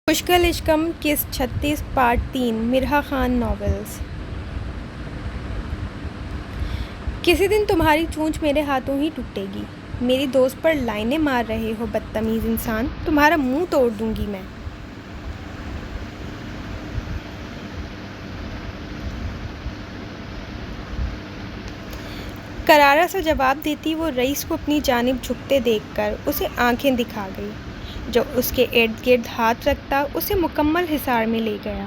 مشکل اشکم قسط 36 part 3 مرحا Khan novels. کسی دن تمہاری چونچ میرے ہاتھوں ہی ٹوٹے گی۔ میری دوست پر لائنیں مار رہے ہو بدتمیز انسان، تمہارا منہ توڑ دوں گی میں۔ کرارا سا جواب دیتی وہ رئیس کو اپنی جانب جھکتے دیکھ کر اسے آنکھیں دکھا گئی۔ جو اس کے ارد گرد ہاتھ رکھتا اسے مکمل حصار میں لے گیا۔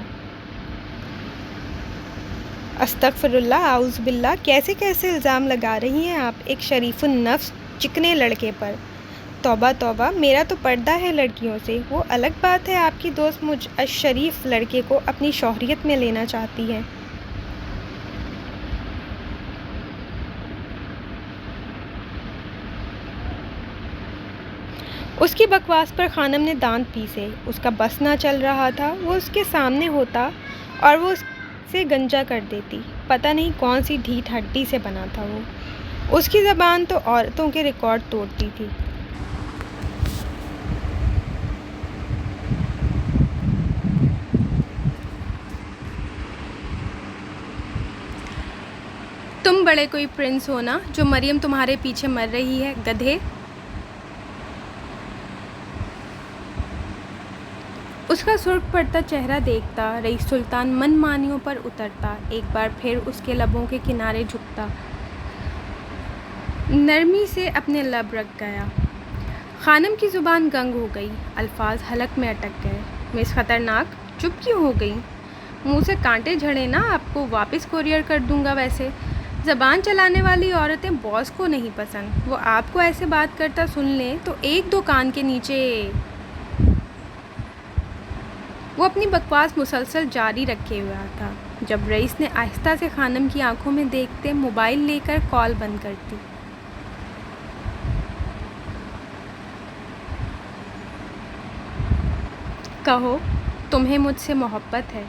استغفر اللہ، اعوذ باللہ، کیسے کیسے الزام لگا رہی ہیں آپ ایک شریف النفس چکنے لڑکے پر۔ توبہ توبہ، میرا تو پردہ ہے لڑکیوں سے۔ وہ الگ بات ہے آپ کی دوست مجھ اشریف لڑکے کو اپنی شوہریت میں لینا چاہتی ہے۔ اس کی بکواس پر خانم نے دانت پیسے۔ اس کا بس نہ چل رہا تھا۔ وہ اس کے سامنے ہوتا اور وہ اسے گنجا کر دیتی۔ پتہ نہیں کون سی ڈھیٹ ہڈی سے بنا تھا وہ۔ اس کی زبان تو عورتوں کے ریکارڈ توڑتی تھی۔ تم بڑے کوئی پرنس ہو نا، جو مریم تمہارے پیچھے مر رہی ہے، گدھے۔ اس کا سرخ پڑتا چہرہ دیکھتا رئیس سلطان من مانیوں پر اترتا، ایک بار پھر اس کے لبوں کے کنارے جھکتا، نرمی سے اپنے لب رکھ گیا۔ خانم کی زبان گنگ ہو گئی، الفاظ حلق میں اٹک گئے۔ مس خطرناک، چپ کیوں ہو گئی؟ منہ سے کانٹے جھڑے نا، آپ کو واپس کوریئر کر دوں گا۔ ویسے زبان چلانے والی عورتیں باس کو نہیں پسند۔ وہ آپ کو ایسے بات کرتا سن لیں تو ایک دو کان کے نیچے۔ وہ اپنی بکواس مسلسل جاری رکھے ہوا تھا جب رئیس نے آہستہ سے خانم کی آنکھوں میں دیکھتے موبائل لے کر کال بند کر دی۔ کہو، تمہیں مجھ سے محبت ہے؟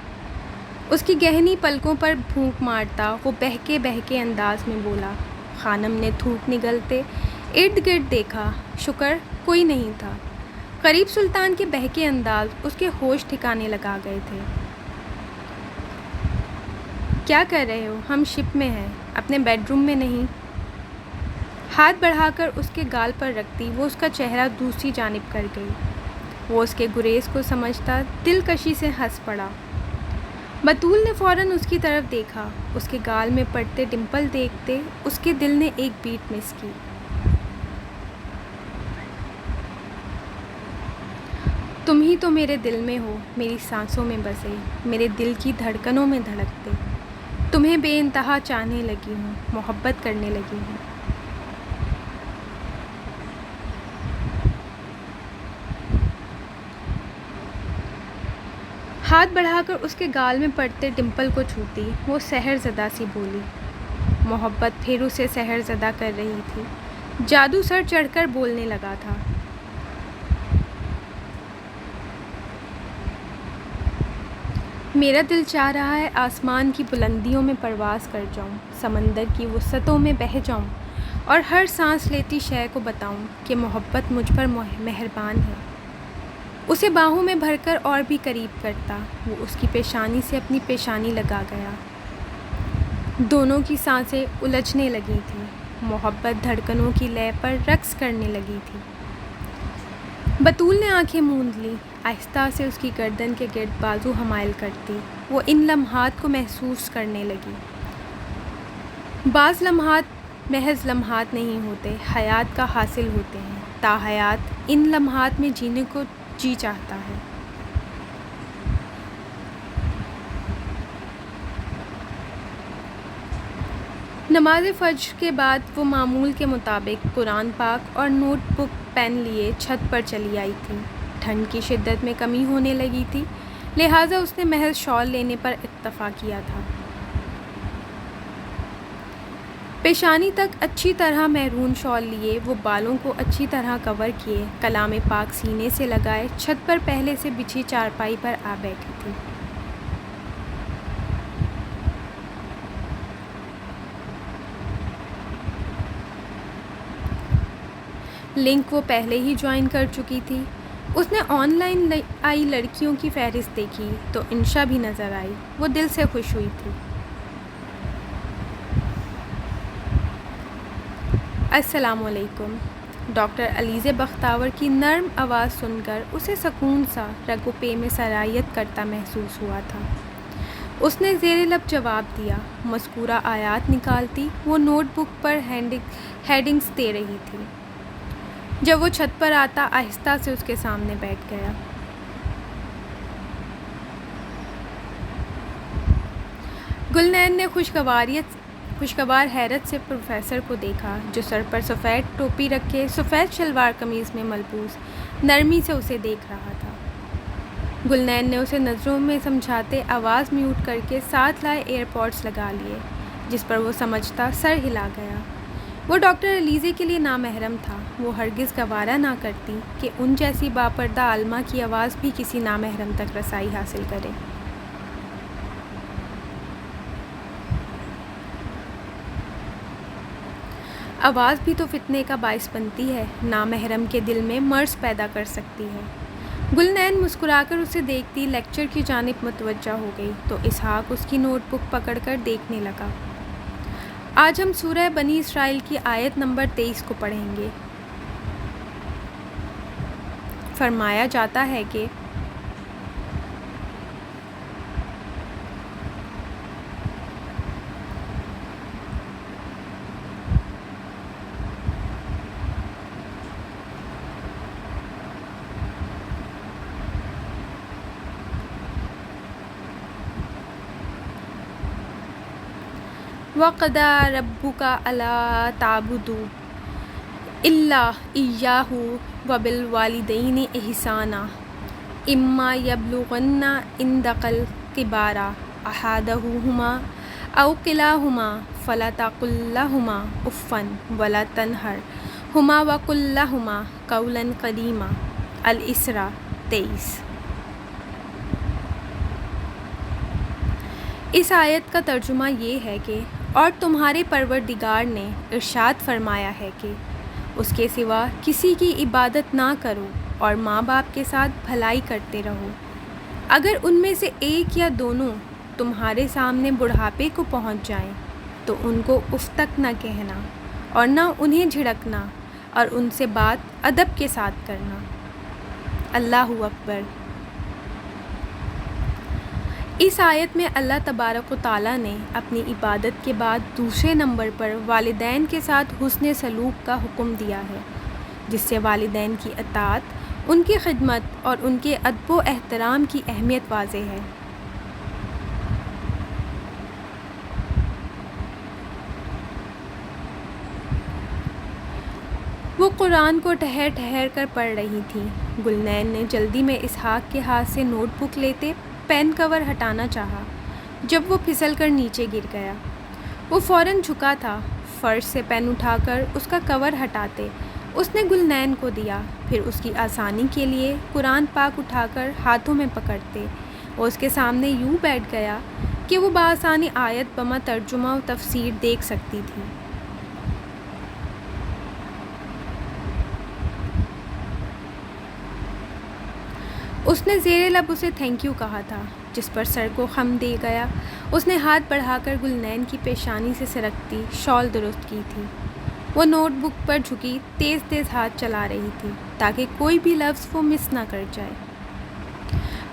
اس کی گہنی پلکوں پر پھونک مارتا وہ بہکے انداز میں بولا۔ خانم نے تھوک نگلتے ارد گرد دیکھا، شکر کوئی نہیں تھا۔ قریب سلطان کے بہکے انداز اس کے ہوش ٹھکانے لگا گئے تھے۔ کیا کر رہے ہو؟ ہم شپ میں ہیں، اپنے بیڈ روم میں نہیں۔ ہاتھ بڑھا کر اس کے گال پر رکھتی وہ اس کا چہرہ دوسری جانب کر گئی۔ وہ اس کے گریز کو سمجھتا دلکشی سے ہنس پڑا۔ بطول نے فوراً اس کی طرف دیکھا۔ اس کے گال میں پڑتے ڈمپل دیکھتے اس کے دل نے ایک بیٹ مس کی۔ تم ہی تو میرے دل میں ہو، میری سانسوں میں بسے، میرے دل کی دھڑکنوں میں دھڑکتے۔ تمہیں بے انتہا چاہنے لگی ہوں، محبت کرنے لگی ہوں۔ ہاتھ بڑھا کر اس کے گال میں پڑتے ڈمپل کو چھوتی وہ سحر زدہ سی بولی۔ محبت پھر اسے سحر زدہ کر رہی تھی۔ جادو سر چڑھ کر بولنے لگا تھا۔ میرا دل چاہ رہا ہے آسمان کی بلندیوں میں پرواز کر جاؤں، سمندر کی وسعتوں میں بہہ جاؤں اور ہر سانس لیتی شے کو بتاؤں کہ محبت مجھ پر مہربان ہے۔ اسے باہوں میں بھر کر اور بھی قریب کرتا وہ اس کی پیشانی سے اپنی پیشانی لگا گیا۔ دونوں کی سانسیں الجھنے لگی تھیں۔ محبت دھڑکنوں کی لے پر رقص کرنے لگی تھی۔ بطول نے آنکھیں موند لی، آہستہ سے اس کی گردن کے گرد بازو حمائل کرتی وہ ان لمحات کو محسوس کرنے لگی۔ بعض لمحات محض لمحات نہیں ہوتے، حیات کا حاصل ہوتے ہیں۔ تا حیات ان لمحات میں جینے کو جی چاہتا ہے۔ نماز فجر کے بعد وہ معمول کے مطابق قرآن پاک اور نوٹ بک پین لیے چھت پر چلی آئی تھی۔ ٹھنڈ کی شدت میں کمی ہونے لگی تھی، لہٰذا اس نے محض شال لینے پر اکتفا کیا تھا۔ پیشانی تک اچھی طرح میرون شال لیے وہ بالوں کو اچھی طرح کور کیے، کلام پاک سینے سے لگائے چھت پر پہلے سے بچھی چارپائی پر آ بیٹھی تھی۔ لنک وہ پہلے ہی جوائن کر چکی تھی۔ اس نے آن لائن آئی لڑکیوں کی فہرست دیکھی تو انشا بھی نظر آئی۔ وہ دل سے خوش ہوئی تھی۔ السلام علیکم۔ ڈاکٹر علیزہ بختیور کی نرم آواز سن کر اسے سکون سا رگ و پے میں سرایت کرتا محسوس ہوا تھا۔ اس نے زیر لب جواب دیا۔ مذکورہ آیات نکالتی وہ نوٹ بک پر ہیڈنگز دے رہی تھی۔ جب وہ چھت پر آتا آہستہ سے اس کے سامنے بیٹھ گیا۔ گلنین نے خوشگوار حیرت سے پروفیسر کو دیکھا جو سر پر سفید ٹوپی رکھے سفید شلوار قمیض میں ملبوس نرمی سے اسے دیکھ رہا تھا۔ گلنین نے اسے نظروں میں سمجھاتے آواز میوٹ کر کے ساتھ لائے ایئر پوڈز لگا لیے، جس پر وہ سمجھتا سر ہلا گیا۔ وہ ڈاکٹر علیزہ کے لیے نامحرم تھا۔ وہ ہرگز گوارا نہ کرتی کہ ان جیسی باپردہ عالمہ کی آواز بھی کسی نامحرم تک رسائی حاصل کرے۔ آواز بھی تو فتنے کا باعث بنتی ہے، نامحرم کے دل میں مرض پیدا کر سکتی ہے۔ گلنین مسکرا کر اسے دیکھتی لیکچر کی جانب متوجہ ہو گئی تو اسحاق اس کی نوٹ بک پکڑ کر دیکھنے لگا۔ آج ہم سورہ بنی اسرائیل کی آیت نمبر 23 کو پڑھیں گے۔ فرمایا جاتا ہے کہ وَقَضَىٰ رَبُّكَ أَلَّا تَعْبُدُوا إِلَّا إِيَّاهُ وَبِالْوَالِدَيْنِ إِحْسَانًا إِمَّا يَبْلُغَنَّ عِندَكَ الْكِبَرَ أَحَدُهُمَا أَوْ كِلَاهُمَا فَلَا تَقُل لَّهُمَا أُفًّ وَلَا تَنْهَرْهُمَا وَقُل لَّهُمَا قَوْلًا كَرِيمًا۔ الاسراء 23۔ اس آیت کا ترجمہ یہ ہے کہ اور تمہارے پروردگار نے ارشاد فرمایا ہے کہ اس کے سوا کسی کی عبادت نہ کرو اور ماں باپ کے ساتھ بھلائی کرتے رہو۔ اگر ان میں سے ایک یا دونوں تمہارے سامنے بڑھاپے کو پہنچ جائیں تو ان کو اف تک نہ کہنا اور نہ انہیں جھڑکنا اور ان سے بات ادب کے ساتھ کرنا۔ اللہ اکبر۔ اس آیت میں اللہ تبارک و تعالیٰ نے اپنی عبادت کے بعد دوسرے نمبر پر والدین کے ساتھ حسن سلوک کا حکم دیا ہے، جس سے والدین کی اطاعت، ان کی خدمت اور ان کے ادب و احترام کی اہمیت واضح ہے۔ وہ قرآن کو ٹھہر ٹھہر کر پڑھ رہی تھیں۔ گلنین نے جلدی میں اسحاق کے ہاتھ سے نوٹ بک لیتے پین کور ہٹانا چاہا، جب وہ پھسل کر نیچے گر گیا۔ وہ فوراً جھکا تھا، فرش سے پین اٹھا کر اس کا کور ہٹاتے اس نے گلنین کو دیا، پھر اس کی آسانی کے لیے قرآن پاک اٹھا کر ہاتھوں میں پکڑتے وہ اس کے سامنے یوں بیٹھ گیا کہ وہ بآسانی آیت بما ترجمہ و تفسیر دیکھ سکتی تھی۔ اس نے زیر لب اسے تھینک یو کہا تھا، جس پر سر کو خم دے گیا۔ اس نے ہاتھ بڑھا کر گلنین کی پیشانی سے سرکتی شال درست کی تھی۔ وہ نوٹ بک پر جھکی تیز تیز ہاتھ چلا رہی تھی تاکہ کوئی بھی لفظ وہ مس نہ کر جائے۔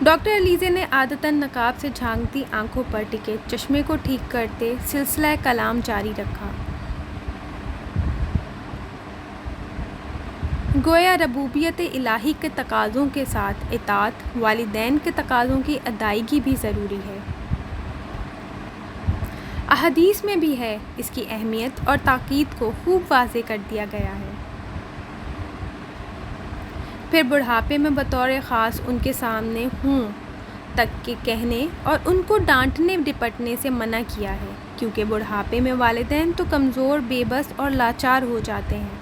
ڈاکٹر علیزہ نے عادتاً نقاب سے جھانکتی آنکھوں پر ٹکے چشمے کو ٹھیک کرتے سلسلہ کلام جاری رکھا۔ گویا ربوبیت الہی کے تقاضوں کے ساتھ اطاعت والدین کے تقاضوں کی ادائیگی بھی ضروری ہے۔ احادیث میں بھی ہے اس کی اہمیت اور تاکید کو خوب واضح کر دیا گیا ہے۔ پھر بڑھاپے میں بطور خاص ان کے سامنے ہوں تک کے کہنے اور ان کو ڈانٹنے ڈپٹنے سے منع کیا ہے، کیونکہ بڑھاپے میں والدین تو کمزور، بے بس اور لاچار ہو جاتے ہیں،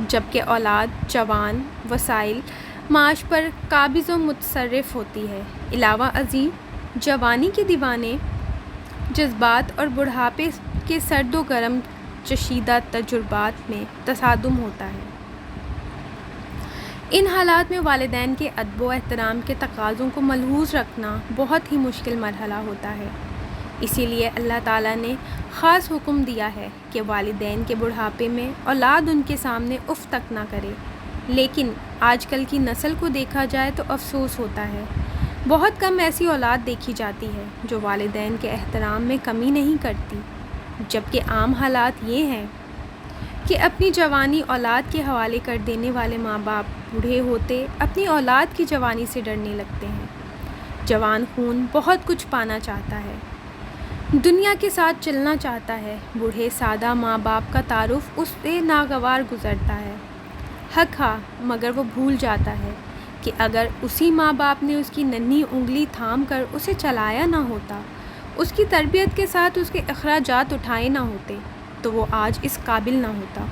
جبکہ اولاد جوان وسائل معاش پر قابض و متصرف ہوتی ہے۔ علاوہ ازیں جوانی کے دیوانے جذبات اور بڑھاپے کے سرد و گرم چشیدہ تجربات میں تصادم ہوتا ہے۔ ان حالات میں والدین کے ادب و احترام کے تقاضوں کو ملحوظ رکھنا بہت ہی مشکل مرحلہ ہوتا ہے۔ اسی لیے اللہ تعالیٰ نے خاص حکم دیا ہے کہ والدین کے بڑھاپے میں اولاد ان کے سامنے اف تک نہ کرے۔ لیکن آج کل کی نسل کو دیکھا جائے تو افسوس ہوتا ہے، بہت کم ایسی اولاد دیکھی جاتی ہے جو والدین کے احترام میں کمی نہیں کرتی، جبکہ عام حالات یہ ہیں کہ اپنی جوانی اولاد کے حوالے کر دینے والے ماں باپ بوڑھے ہوتے اپنی اولاد کی جوانی سے ڈرنے لگتے ہیں۔ جوان خون بہت کچھ پانا چاہتا ہے، دنیا کے ساتھ چلنا چاہتا ہے۔ بوڑھے سادہ ماں باپ کا تعارف اس سے ناگوار گزرتا ہے، حق ہاں، مگر وہ بھول جاتا ہے کہ اگر اسی ماں باپ نے اس کی ننھی انگلی تھام کر اسے چلایا نہ ہوتا، اس کی تربیت کے ساتھ اس کے اخراجات اٹھائے نہ ہوتے، تو وہ آج اس قابل نہ ہوتا۔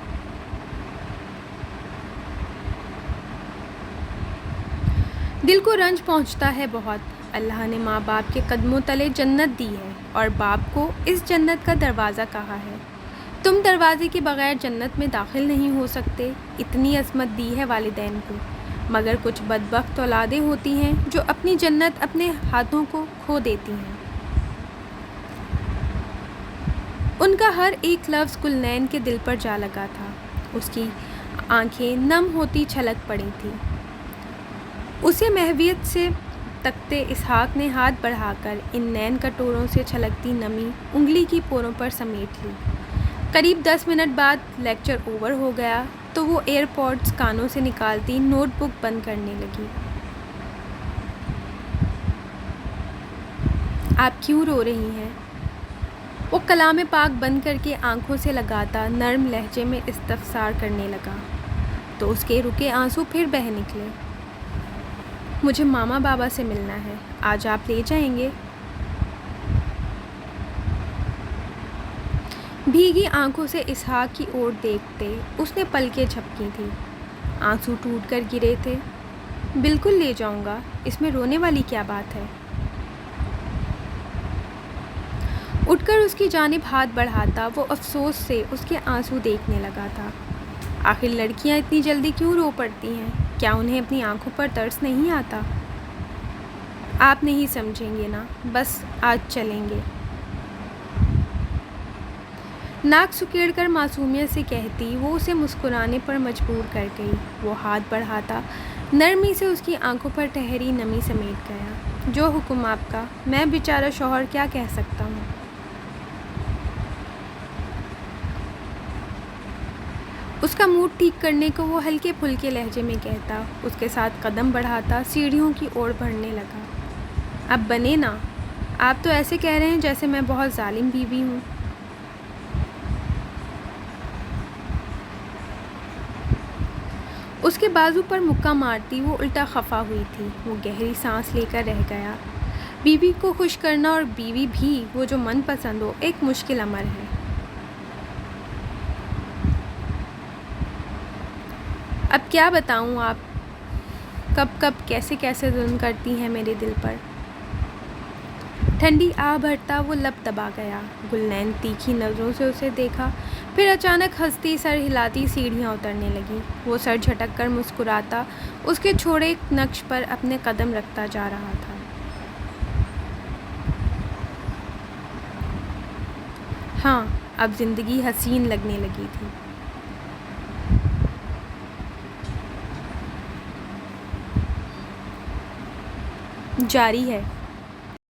دل کو رنج پہنچتا ہے بہت۔ اللہ نے ماں باپ کے قدموں تلے جنت دی ہے اور باپ کو اس جنت کا دروازہ کہا ہے۔ تم دروازے کے بغیر جنت میں داخل نہیں ہو سکتے، اتنی عظمت دی ہے والدین کو۔ مگر کچھ بدبخت اولادیں ہوتی ہیں جو اپنی جنت اپنے ہاتھوں کو کھو دیتی ہیں۔ ان کا ہر ایک لفظ کلنین کے دل پر جا لگا تھا۔ اس کی آنکھیں نم ہوتی چھلک پڑی تھیں۔ اسے محویت سے تکتے اسحاق نے ہاتھ بڑھا کر ان نین کٹوروں سے چھلکتی نمی انگلی کی پوروں پر سمیٹ لی۔ قریب 10 منٹ بعد لیکچر اوور ہو گیا تو وہ ایئر پوڈز کانوں سے نکالتی نوٹ بک بند کرنے لگی۔ آپ کیوں رو رہی ہیں؟ وہ کلام پاک بند کر کے آنکھوں سے لگاتا نرم لہجے میں استفسار کرنے لگا، تو اس کے رکے آنسو پھر بہہ نکلے۔ مجھے ماما بابا سے ملنا ہے، آج آپ لے جائیں گے؟ بھیگی آنکھوں سے اسحاق کی اور دیکھتے اس نے پلکیں جھپکی تھی، آنسو ٹوٹ کر گرے تھے۔ بالکل لے جاؤں گا، اس میں رونے والی کیا بات ہے؟ اٹھ کر اس کی جانب ہاتھ بڑھاتا وہ افسوس سے اس کے آنسو دیکھنے لگا تھا۔ آخر لڑکیاں اتنی جلدی کیوں رو پڑتی ہیں؟ کیا انہیں اپنی آنکھوں پر ترس نہیں آتا؟ آپ نہیں سمجھیں گے نا، بس آج چلیں گے۔ ناک سکیڑ کر معصومیت سے کہتی وہ اسے مسکرانے پر مجبور کر گئی۔ وہ ہاتھ بڑھاتا نرمی سے اس کی آنکھوں پر ٹھہری نمی سمیٹ گیا۔ جو حکم آپ کا، میں بیچارہ شوہر کیا کہہ سکتا ہوں؟ اس کا موڈ ٹھیک کرنے کو وہ ہلکے پھلکے لہجے میں کہتا، اس کے ساتھ قدم بڑھاتا سیڑھیوں کی اوڑ بڑھنے لگا۔ اب بنے نا، آپ تو ایسے کہہ رہے ہیں جیسے میں بہت ظالم بیوی ہوں۔ اس کے بازو پر مکہ مارتی وہ الٹا خفا ہوئی تھی۔ وہ گہری سانس لے کر رہ گیا۔ بیوی کو خوش کرنا اور بیوی بھی وہ جو من پسند ہو ایک مشکل امر ہے۔ اب کیا بتاؤں، آپ کب کب کیسے کیسے ظلم کرتی ہیں میرے دل پر۔ ٹھنڈی آہ بھرتا وہ لب دبا گیا۔ گلنین تیکھی نظروں سے اسے دیکھا، پھر اچانک ہنستی سر ہلاتی سیڑھیاں اترنے لگی۔ وہ سر جھٹک کر مسکراتا اس کے چھوڑے نقش پر اپنے قدم رکھتا جا رہا تھا۔ ہاں، اب زندگی حسین لگنے لگی تھی۔ جاری ہے۔